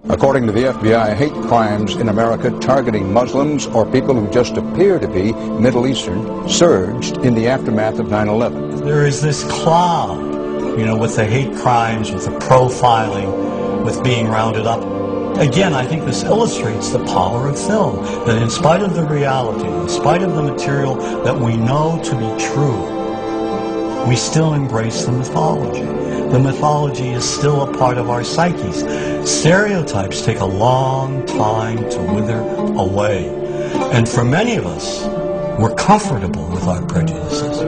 According to the FBI, hate crimes in America targeting Muslims or people who just appear to be Middle Eastern surged in the aftermath of 9/11. There is this cloud, with the hate crimes, with the profiling, with being rounded up. Again, I think this illustrates the power of film, that in spite of the reality, in spite of the material that we know to be true, we still embrace the mythology. The mythology is still a part of our psyches. Stereotypes take a long time to wither away. And for many of us, we're comfortable with our prejudices.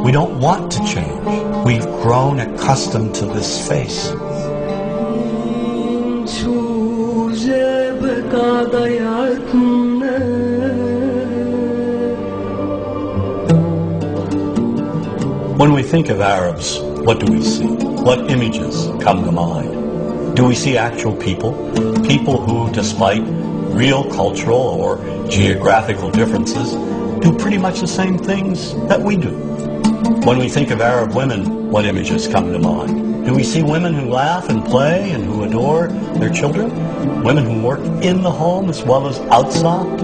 We don't want to change. We've grown accustomed to this face. When we think of Arabs, what do we see? What images come to mind? Do we see actual people? People who, despite real cultural or geographical differences, do pretty much the same things that we do. When we think of Arab women, what images come to mind? Do we see women who laugh and play and who adore their children? Women who work in the home as well as outside?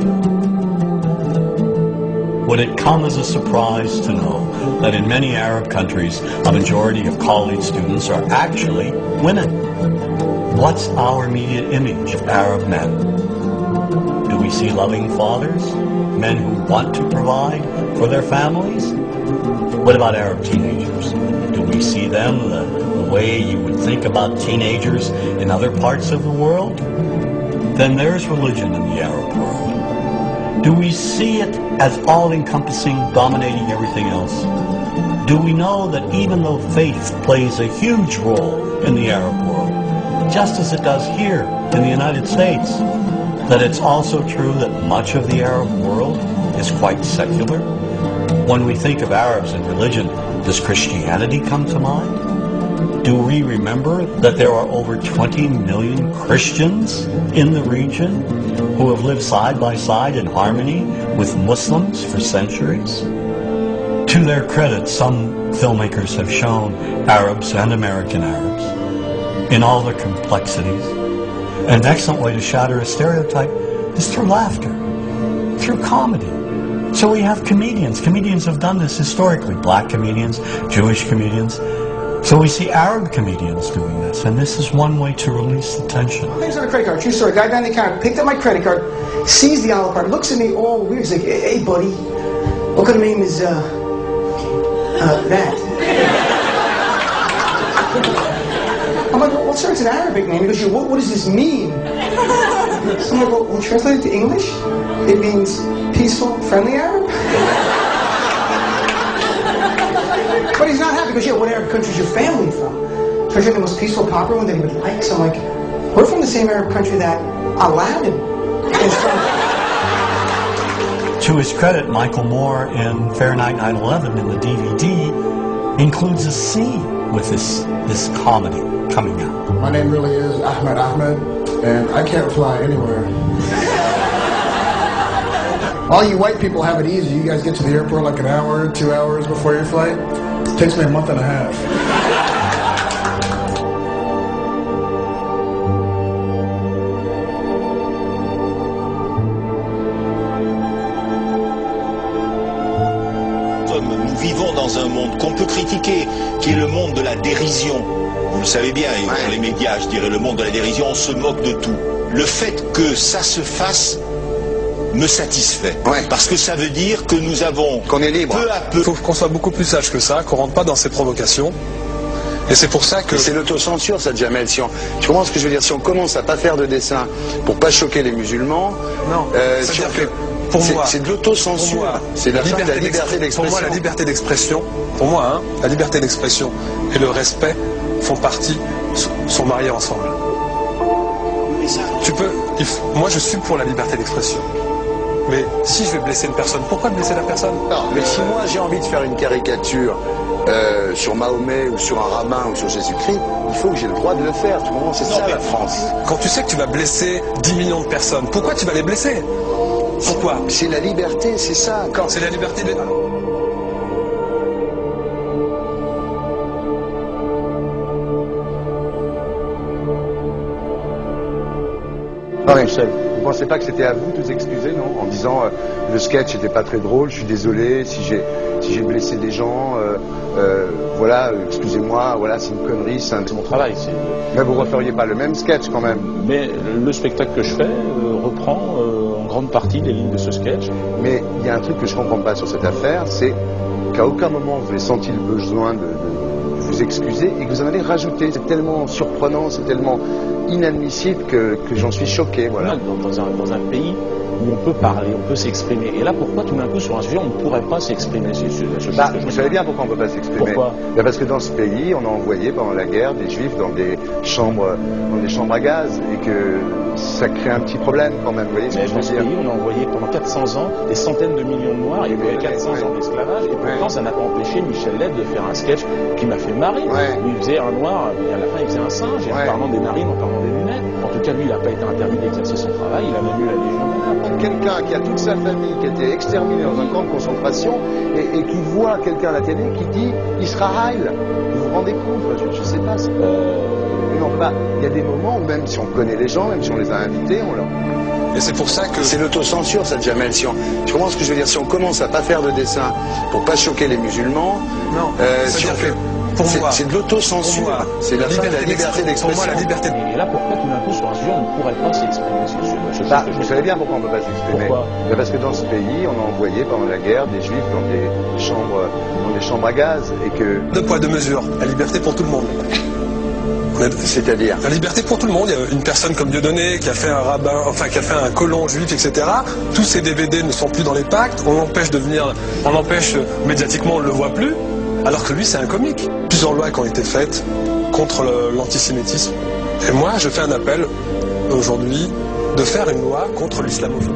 Would it come as a surprise to know that in many Arab countries, a majority of college students are actually women? What's our immediate image of Arab men? Do we see loving fathers? Men who want to provide for their families? What about Arab teenagers? Do we see them the way you would think about teenagers in other parts of the world? Then there's religion in the Arab world. Do we see it as all-encompassing, dominating everything else? Do we know that even though faith plays a huge role in the Arab world, just as it does here in the United States, that it's also true that much of the Arab world is quite secular? When we think of Arabs and religion, does Christianity come to mind? Do we remember that there are over 20 million Christians in the region who have lived side by side in harmony with Muslims for centuries? To their credit, some filmmakers have shown Arabs and American Arabs in all their complexities. An excellent way to shatter a stereotype is through laughter, through comedy. So we have comedians. Comedians have done this historically. Black comedians, Jewish comedians. So we see Arab comedians doing this, and this is one way to release the tension. Things on a credit card, true story. Guy behind the counter picked up my credit card, sees the envelope card, looks at me all weird. He's like, "Hey, buddy, what kind of name is that?" I'm like, "Well, sir, it's an Arabic name." He goes, "What does this mean?" So I'm like, "Well, translate it to English. It means peaceful, friendly Arab." But he's not happy because, what Arab country is your family from? So I showed him the most peaceful, popular one that he would like. So I'm like, we're from the same Arab country that Aladdin is from. To his credit, Michael Moore in Fahrenheit 9/11 in the DVD includes a scene with this comedy coming out. My name really is Ahmed, and I can't fly anywhere. All you white people have it easy. You guys get to the airport like an hour, 2 hours before your flight. It takes me a month and a half. Nous vivons dans un monde qu'on peut critiquer, qui est le monde de la dérision. Vous le savez bien, et dans les médias, je dirais le monde de la dérision, on se moque de tout. Le fait que ça se fasse me satisfait. Parce que ça veut dire que nous avons, qu'on est libre. Peu à peu... Il faut qu'on soit beaucoup plus sage que ça, qu'on rentre pas dans ces provocations. Et c'est pour ça que... C'est l'autocensure, ça, Jamel. Tu comprends ce que je veux dire? Si on commence à pas faire de dessin pour pas choquer les musulmans, non, si on fait... Pour moi, c'est de l'autocensure. C'est la liberté d'expression. Pour moi, la liberté d'expression, la liberté d'expression et le respect font partie, sont mariés ensemble. Moi, je suis pour la liberté d'expression. Mais si je vais blesser une personne, pourquoi blesser la personne? Non, mais si moi j'ai envie de faire une caricature sur Mahomet ou sur un rabbin ou sur Jésus-Christ, il faut que j'ai le droit de le faire. Tout le monde, c'est ça la France. Quand tu sais que tu vas blesser 10 millions de personnes, pourquoi tu vas les blesser? Pourquoi? C'est la liberté, c'est ça. C'est la liberté de... Attendez, vous ne pensez pas que c'était à vous de vous excuser, non? En disant le sketch n'était pas très drôle, je suis désolé si j'ai blessé des gens, voilà, excusez-moi, voilà, c'est une connerie, c'est mon travail. Mais vous ne referiez pas le même sketch quand même? Mais le spectacle que je fais reprend en grande partie les lignes de ce sketch. Mais il y a un truc que je ne comprends pas sur cette affaire, c'est qu'à aucun moment vous avez senti le besoin de vous excuser et que vous en avez rajouté. C'est tellement surprenant, c'est tellement inadmissible que j'en suis choqué. Voilà. Dans un pays où on peut parler, on peut s'exprimer. Et là, pourquoi tout d'un coup, sur un sujet, on ne pourrait pas s'exprimer vous savez bien pourquoi on ne peut pas s'exprimer. Pourquoi? Parce que dans ce pays, on a envoyé pendant la guerre des juifs dans des chambres à gaz et que ça crée un petit problème quand même. Vous voyez ce que je veux dire? Dans ce pays, on a envoyé pendant 400 ans des centaines de millions de Noirs. Il y a eu 400 ans d'esclavage. Et pourtant, ça n'a pas empêché Michel Leb de faire un sketch qui m'a fait marrer. Où il faisait un noir, et à la fin, il faisait un singe. Et en parlant des narines, en parlant des lunettes. En tout cas, lui, il n'a pas été interdit d'exercer son travail. Il a même eu la Légion d'honneur. Quelqu'un qui a toute sa famille qui a été exterminée dans un camp de concentration et qui voit quelqu'un à la télé qui dit Israël. Vous vous rendez compte? Je ne sais pas. Non, pas. Il y a des moments où même si on connaît les gens, même si on les a invités, on leur... Et c'est pour ça que... C'est l'autocensure, ça, Jamel. Tu comprends ce que je veux dire? Si on commence à pas faire de dessin pour pas choquer les musulmans... Non, si on fait... C'est de l'autocensure. C'est la liberté d'expression. Pour moi, la liberté. Et là, pourquoi tout d'un coup, sur un sujet, on ne pourrait pas s'exprimer sur ce sujet? Vous savez bien pourquoi on ne peut pas s'exprimer. Pourquoi? Parce que dans ce pays, on a envoyé pendant la guerre des juifs dans des chambres à gaz et que... Deux poids, deux mesures. La liberté pour tout le monde. C'est-à-dire? La liberté pour tout le monde. Il y a une personne comme Dieudonné qui a fait un rabbin, enfin qui a fait un colon juif, etc. Tous ces DVD ne sont plus dans les pactes. On l'empêche médiatiquement, on ne le voit plus. Alors que lui, c'est un comique. Plusieurs lois qui ont été faites contre l'antisémitisme. Et moi, je fais un appel aujourd'hui de faire une loi contre l'islamophobie.